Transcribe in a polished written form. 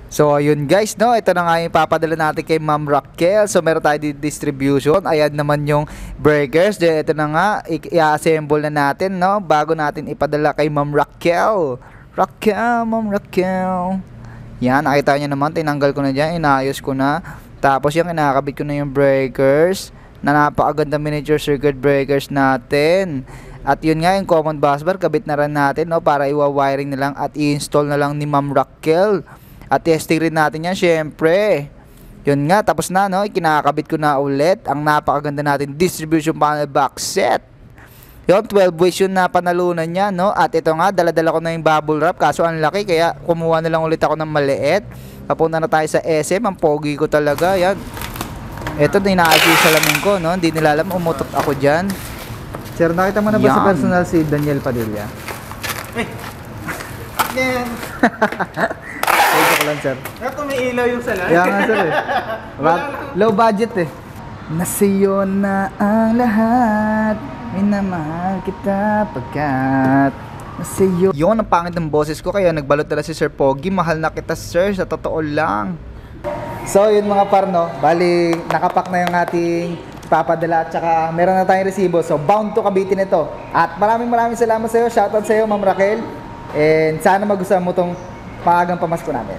So ayun guys, no, ito na nga yung papadala natin kay Ma'am Raquel. So meron tayo di distribution. Ayan naman yung burgers. Then ito na nga, i-assemble na natin, no, bago natin ipadala kay Ma'am Raquel. Ma'am Raquel. Yan, nakita nyo naman, tinanggal ko na dyan, inayos ko na. Tapos yung kinakabit ko na yung breakers na napakaganda miniature circuit breakers natin. At yun nga, yung common bus bar, kabit na rin natin, no, para iwa-wiring na lang at i-install na lang ni Ma'am Raquel. At testing rin natin yan, syempre. Yun nga, tapos na, no? Kinakabit ko na ulit ang napakaganda natin distribution panel box set. Yun, 12 ways yun na panalunan niya, no? At ito nga, daladala ko na yung bubble wrap. Kaso ang laki, kaya kumuha na lang ulit ako ng maliit. Papunta na tayo sa SM. Ang pogi ko talaga, yan. Ito, inaayos yung salamin ko, no? Hindi nila alam, umutot ako dyan. Sir, nakita mo na ba sa personal si Daniel Padilla? Yan. Ito ko lang, sir. Ito may ilaw yung salan. Kaya nga, sir, eh. Low budget, eh. Nasiyo na ang lahat, minamahal kita pagkat nasiyo. Yun, ang pangit ng boses ko, kaya nagbalot na si Sir Pogi. Mahal na kita, sir, sa totoo lang. So, yun mga parno, bali, nakapak na yung ating papadala at saka meron na tayong resibo. So, bound to kabitin ito. At maraming salamat sa iyo. Shoutout sa iyo, Ma'am Raquel. And sana magustuhan mo tong paagang pamasko namin.